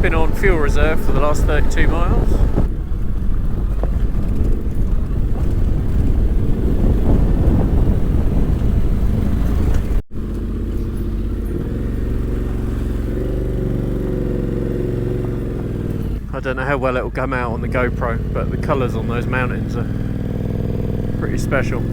Been on fuel reserve for the last 32 miles. I don't know how well it'll come out on the GoPro, but the colours on those mountains are pretty special.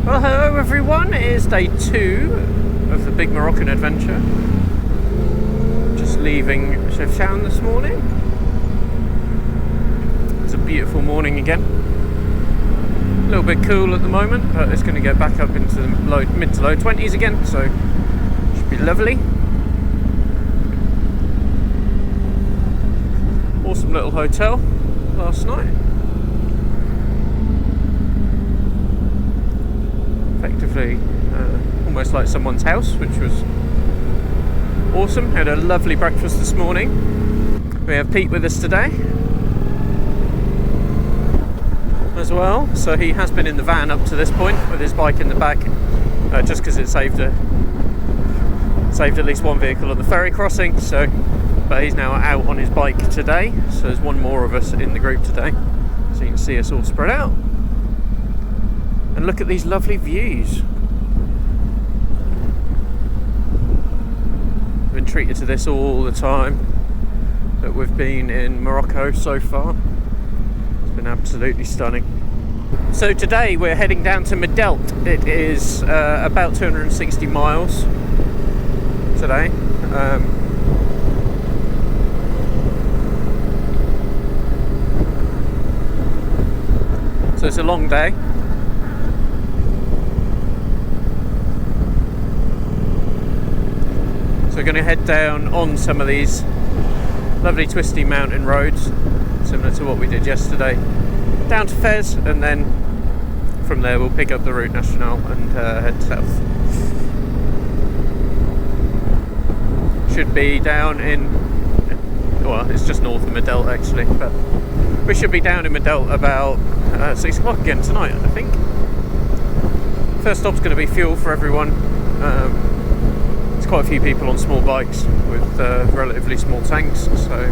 Well, hello everyone, it is day 2 of the big Moroccan adventure. Just leaving Chefchaouen this morning. It's a beautiful morning again. A little bit cool at the moment, but it's going to get back up into the mid to low 20s again, so should be lovely. Awesome little hotel last night. Effectively almost like someone's house, which was awesome. Had a lovely breakfast this morning. We have Pete with us today as well, so he has been in the van up to this point with his bike in the back, just because it saved at least one vehicle on the ferry crossing. So, but he's now out on his bike today, so there's one more of us in the group today, so you can see us all spread out. And look at these lovely views. I've been treated to this all the time that we've been in Morocco so far. It's been absolutely stunning. So today we're heading down to Medelt. It is about 260 miles today. So it's a long day. So we're going to head down on some of these lovely twisty mountain roads, similar to what we did yesterday, down to Fez, and then from there we'll pick up the Route Nationale and head south. Should be down in, well, it's just north of Medelt actually, but we should be down in Medelt about 6 o'clock again tonight, I think. First stop's going to be fuel for everyone. Quite a few people on small bikes with relatively small tanks, so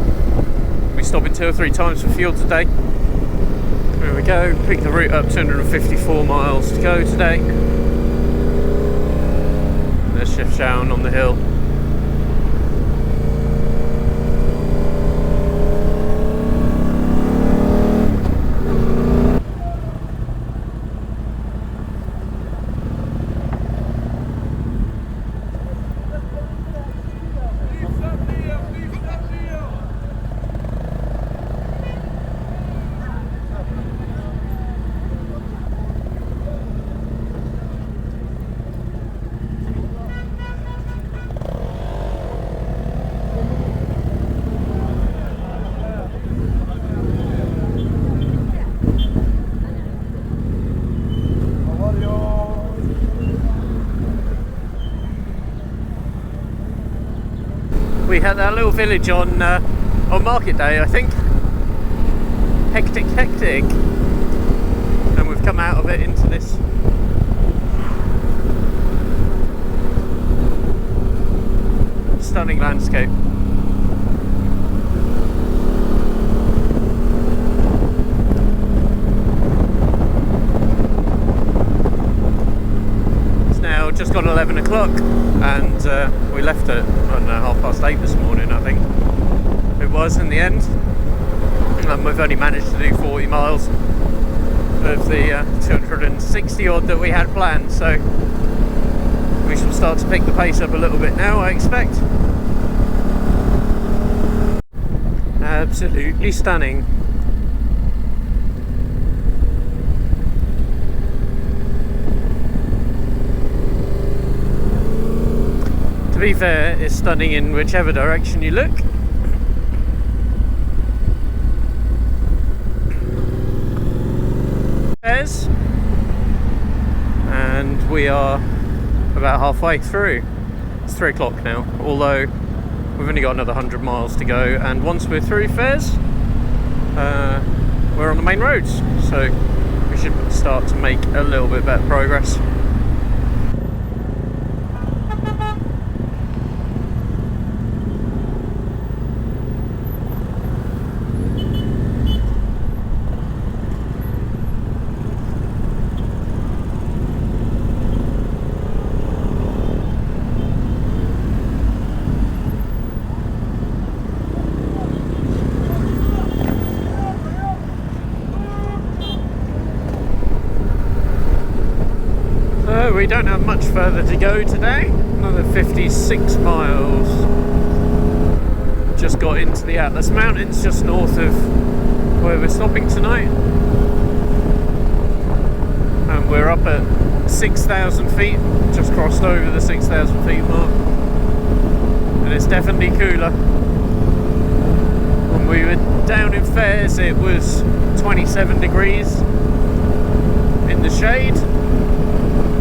we'll be stopping 2 or 3 times for fuel today. There we go, pick the route up, 254 miles to go today. There's Chefchaouen on the hill. We had that little village on market day, I think. Hectic, and we've come out of it into this stunning landscape. It's now just gone 11 o'clock, and we left at 8:30 this morning, I think it was in the end. And we've only managed to do 40 miles of the 260 odd that we had planned, so we shall start to pick the pace up a little bit now, I expect. Absolutely stunning. be fair, it's stunning in whichever direction you look. And we are about halfway through. It's 3 o'clock now, although we've only got another 100 miles to go, and once we're through Fez, we're on the main roads, so we should start to make a little bit better progress. We don't have much further to go today, another 56 miles. Just got into the Atlas Mountains just north of where we're stopping tonight, and we're up at 6,000 feet, just crossed over the 6,000 feet mark, and it's definitely cooler. When we were down in Fez it was 27 degrees in the shade,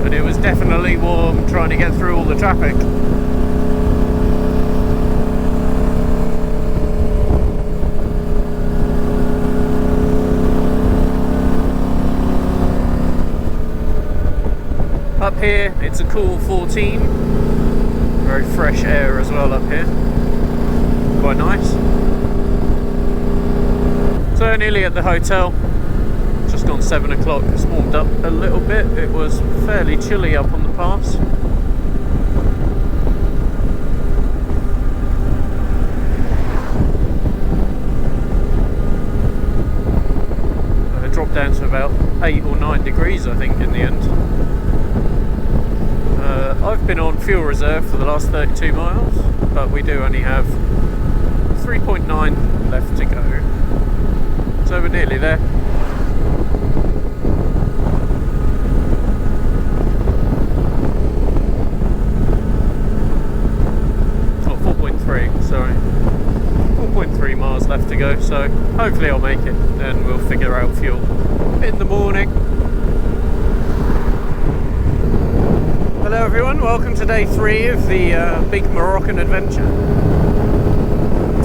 but it was definitely warm trying to get through all the traffic. Up here it's a cool 14, very fresh air as well up here, quite nice. So nearly at the hotel, just on 7 o'clock, it's warmed up a little bit. It was fairly chilly up on the pass. It dropped down to about 8 or 9 degrees I think in the end. I've been on fuel reserve for the last 32 miles, but we do only have 3.9 left to go, so we're nearly there. 4.3 miles left to go, so hopefully I'll make it, and we'll figure out fuel in the morning. Hello everyone, welcome to day 3 of the big Moroccan adventure.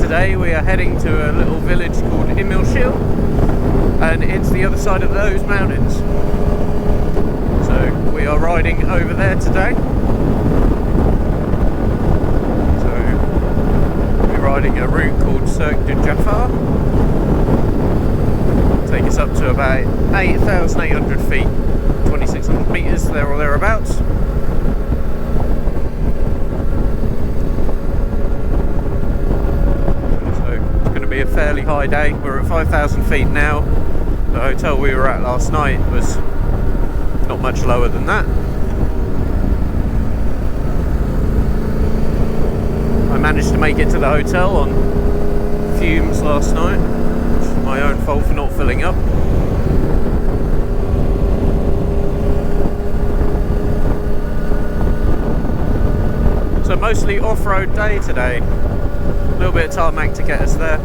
Today we are heading to a little village called Imilchil, and it's the other side of those mountains. So we are riding over there today. Riding a route called Cirque de Jaaffar. Take us up to about 8,800 feet, 2,600 metres, there or thereabouts. So it's going to be a fairly high day. We're at 5,000 feet now. The hotel we were at last night was not much lower than that. I managed to make it to the hotel on fumes last night, which is my own fault for not filling up. So mostly off-road day today. A little bit of tarmac to get us there,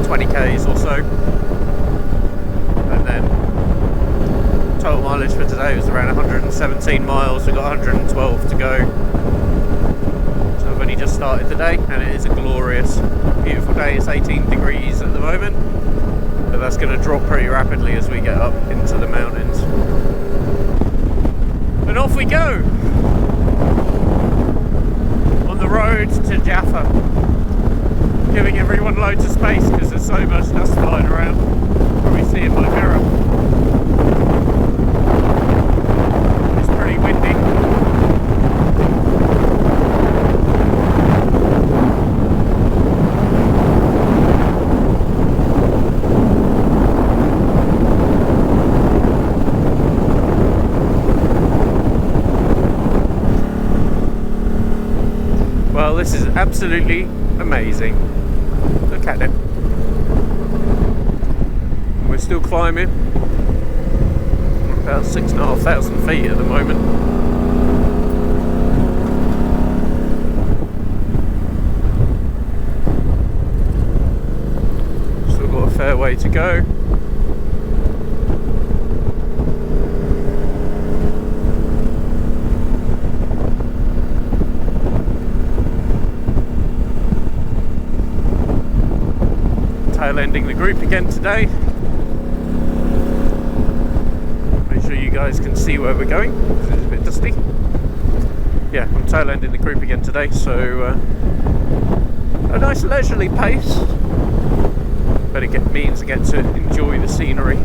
20 k's or so, and then total mileage for today was around 117 miles. We've got 112 to go. Only just started the day, and it is a glorious, beautiful day. It's 18 degrees at the moment, but that's going to drop pretty rapidly as we get up into the mountains. And off we go on the road to Jaaffar, giving everyone loads of space because there's so much dust flying around. Probably see in my mirror. It's pretty windy. This is absolutely amazing. Look at it. We're still climbing. We're about 6,500 feet at the moment. fair way to go. Tail ending the group again today. Make sure you guys can see where we're going, because it's a bit dusty. Yeah, I'm tail ending the group again today, so a nice leisurely pace, but it means I get to enjoy the scenery.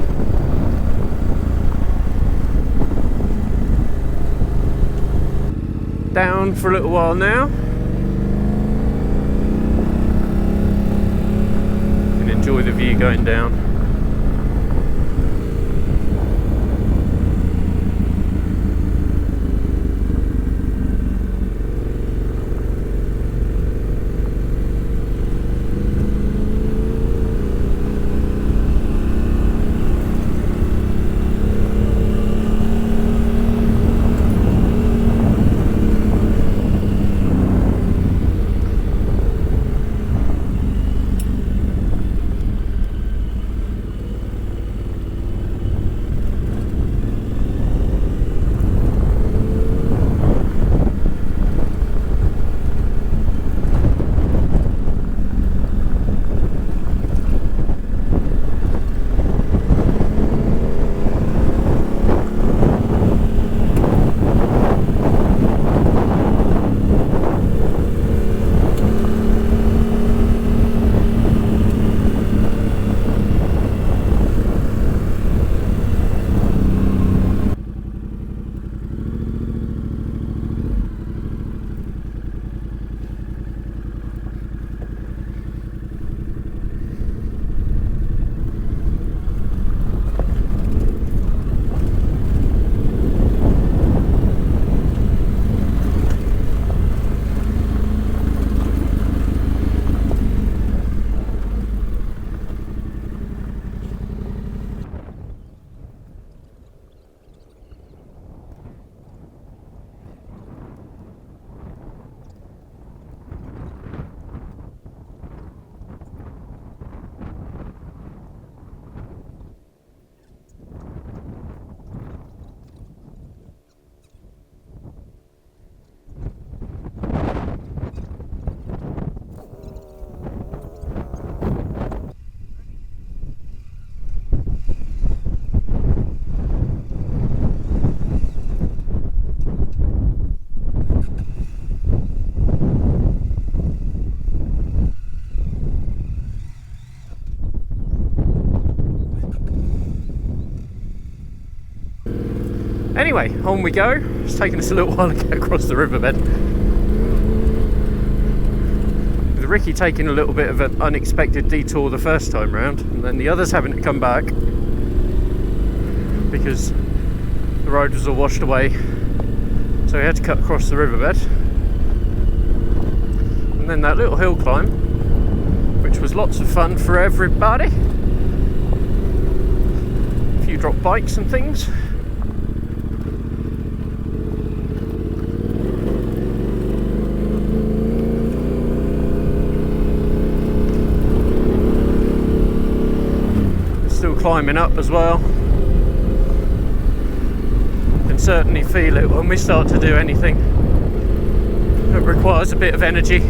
Down for a little while now. Can enjoy the view going down. Anyway, on we go. It's taken us a little while to get across the riverbed. With Ricky taking a little bit of an unexpected detour the first time round, and then the others having to come back because the road was all washed away, so we had to cut across the riverbed. And then that little hill climb, which was lots of fun for everybody. A few drop bikes and things. Still climbing up as well. Can certainly feel it when we start to do anything that requires a bit of energy.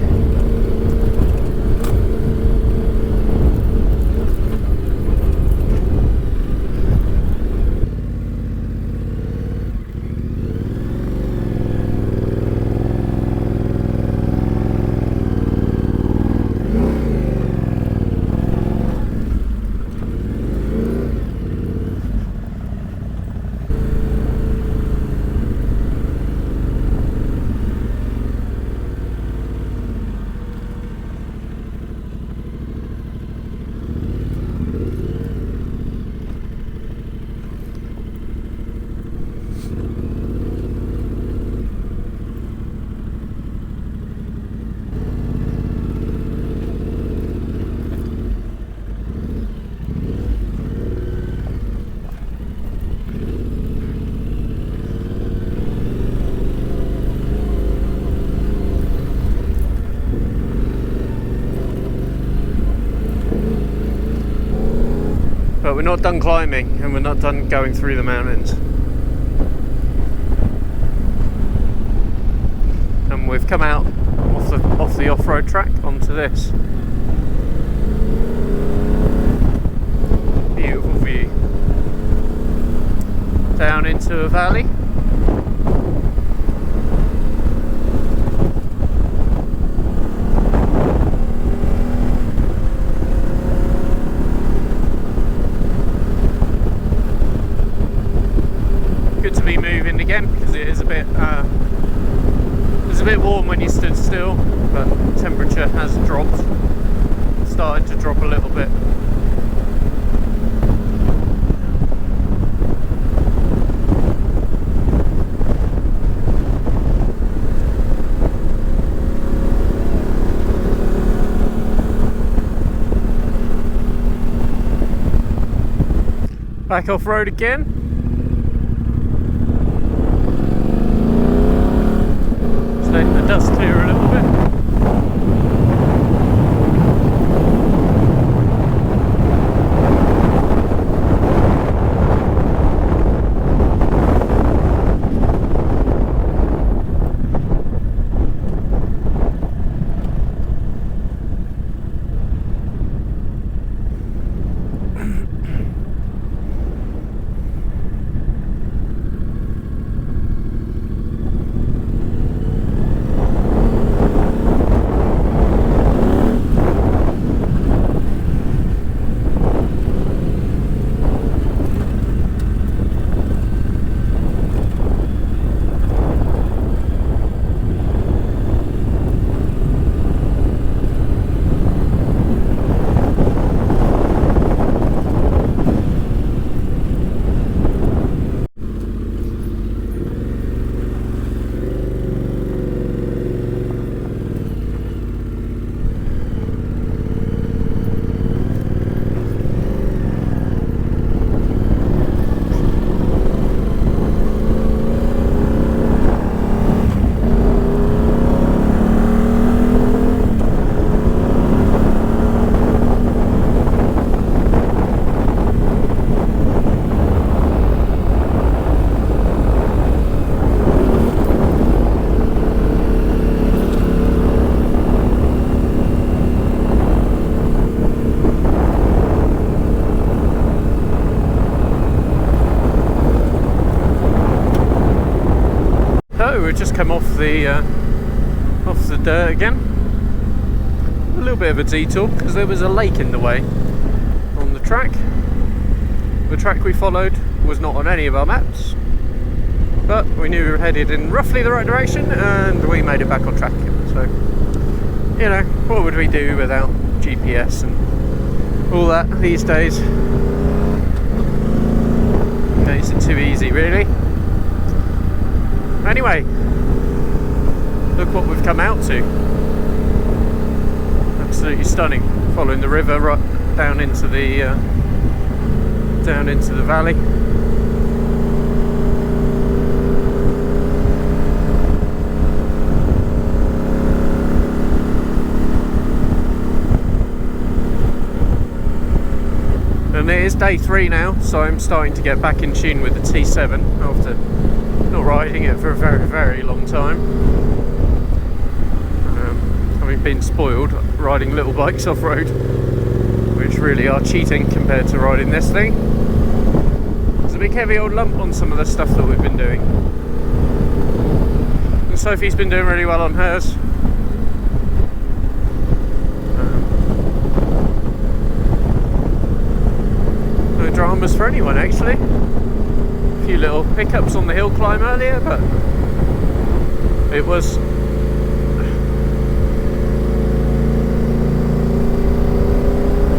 But we're not done climbing, and we're not done going through the mountains. And we've come out off the off-road track onto this. Beautiful view. Down into a valley. Good to be moving again, because it is a bit warm when you stood still, but temperature has dropped. Started to drop a little bit. Back off road again. Just letting the dust clear a little bit. We've just come off the dirt again. A little bit of a detour because there was a lake in the way on the track. The track we followed was not on any of our maps, but we knew we were headed in roughly the right direction, and we made it back on track. So, you know, what would we do without GPS and all that these days? Makes it too easy, really. Anyway, look what we've come out to. Absolutely stunning. Following the river right down into the valley. And it is day 3 now, so I'm starting to get back in tune with the T7 after not riding it for a very, very long time. Having been spoiled riding little bikes off-road, which really are cheating compared to riding this thing. There's a big heavy old lump on some of the stuff that we've been doing. And Sophie's been doing really well on hers. No dramas for anyone, actually. A few little hiccups on the hill climb earlier, but it was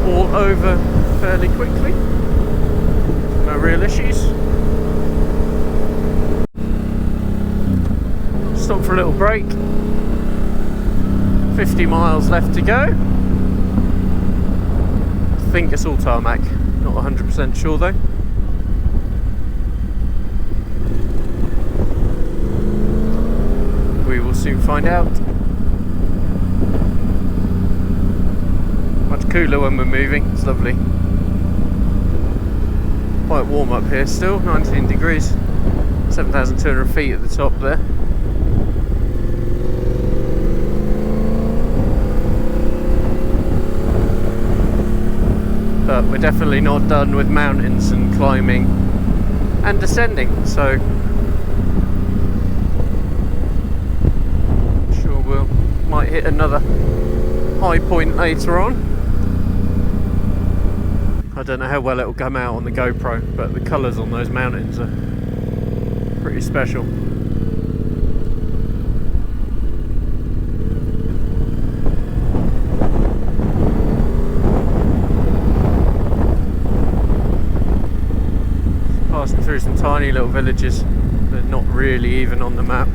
all over fairly quickly. No real issues. Stop for a little break. 50 miles left to go. I think it's all tarmac, not 100% sure though. We will soon find out. Much cooler when we're moving, it's lovely. Quite warm up here still, 19 degrees, 7,200 feet at the top there. But we're definitely not done with mountains and climbing and descending, so I'm sure we'll might hit another high point later on. I don't know how well it will come out on the GoPro, but the colours on those mountains are pretty special. Passing through some tiny little villages. They're not really even on the map.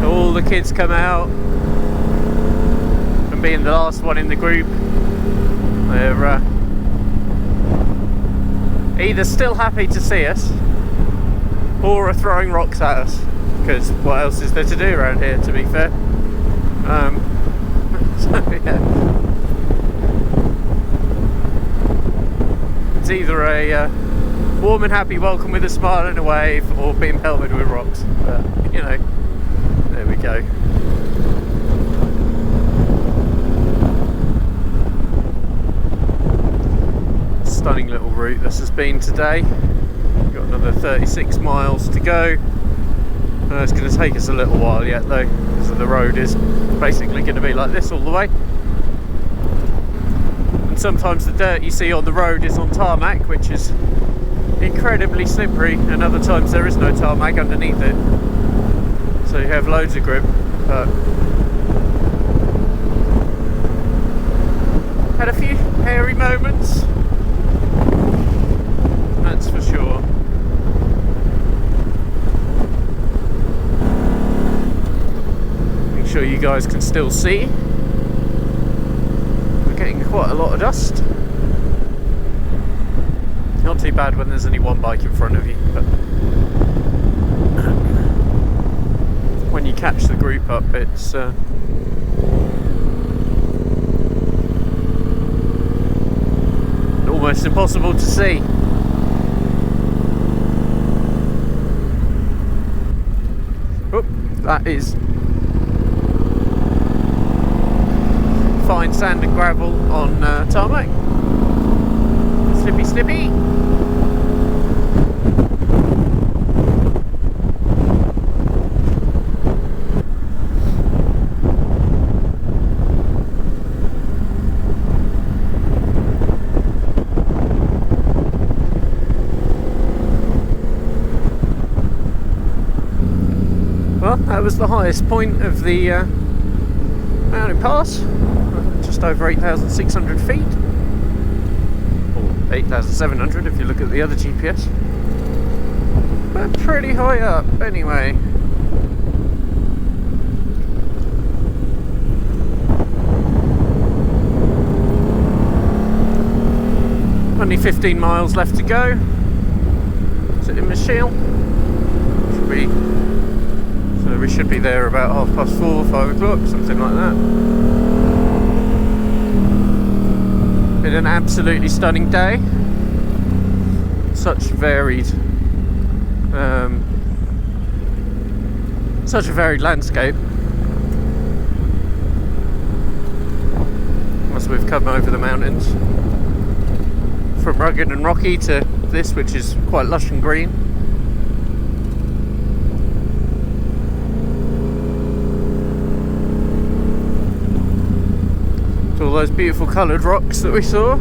All the kids come out, and being the last one in the group, they're either still happy to see us or are throwing rocks at us, because what else is there to do around here, to be fair. So yeah, it's either a warm and happy welcome with a smile and a wave, or being pelted with rocks, but you know, there we go. Stunning little route this has been today. We've got another 36 miles to go. It's going to take us a little while yet though, because the road is basically going to be like this all the way. And sometimes the dirt you see on the road is on tarmac, which is incredibly slippery, and other times there is no tarmac underneath it, so you have loads of grip. But had a few hairy moments, that's for sure. Make sure you guys can still see. We're getting quite a lot of dust. Not too bad when there's only one bike in front of you, but when you catch the group up, it's almost impossible to see. Oh, that is fine sand and gravel on tarmac. Slippy, slippy. Well, that was the highest point of the mountain pass, just over 8,600 feet, or 8,700 if you look at the other GPS, but pretty high up anyway. Only 15 miles left to go to Imilchil. So we should be there about 4:30, 5 o'clock, something like that. Been an absolutely stunning day. Such a varied landscape. As we've come over the mountains, from rugged and rocky to this, which is quite lush and green. To all those beautiful coloured rocks that we saw.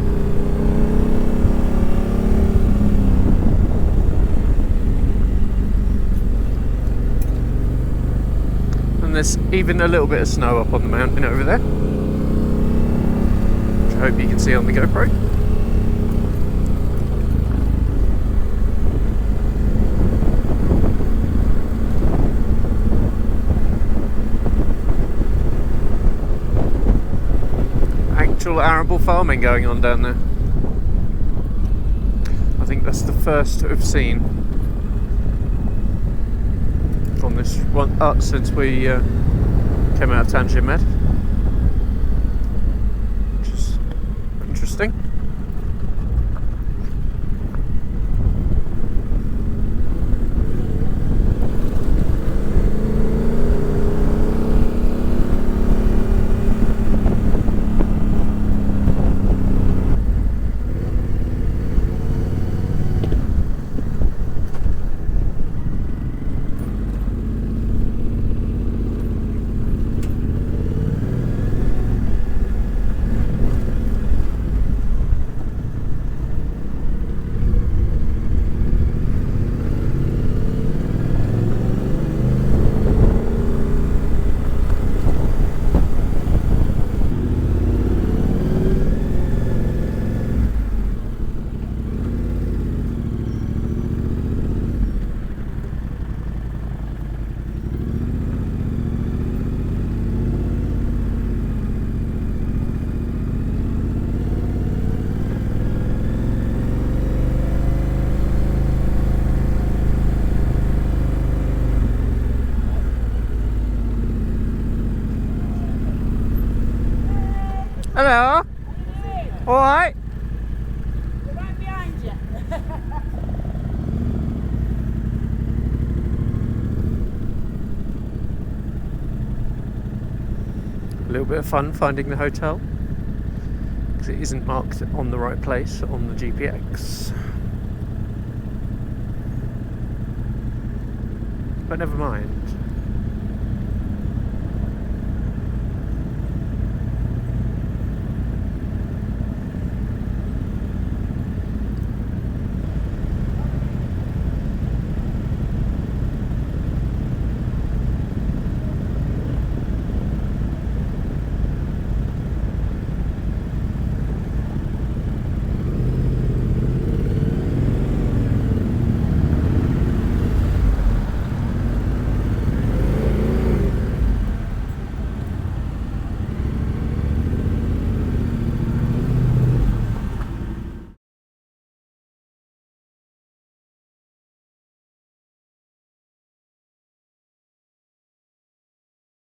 And there's even a little bit of snow up on the mountain over there, which I hope you can see on the GoPro. Arable farming going on down there. think that's the first I've seen on this one since we came out of Tangier Med, which is interesting. Hello. All right. We're right behind you. A little bit of fun finding the hotel because it isn't marked on the right place on the GPX. But never mind.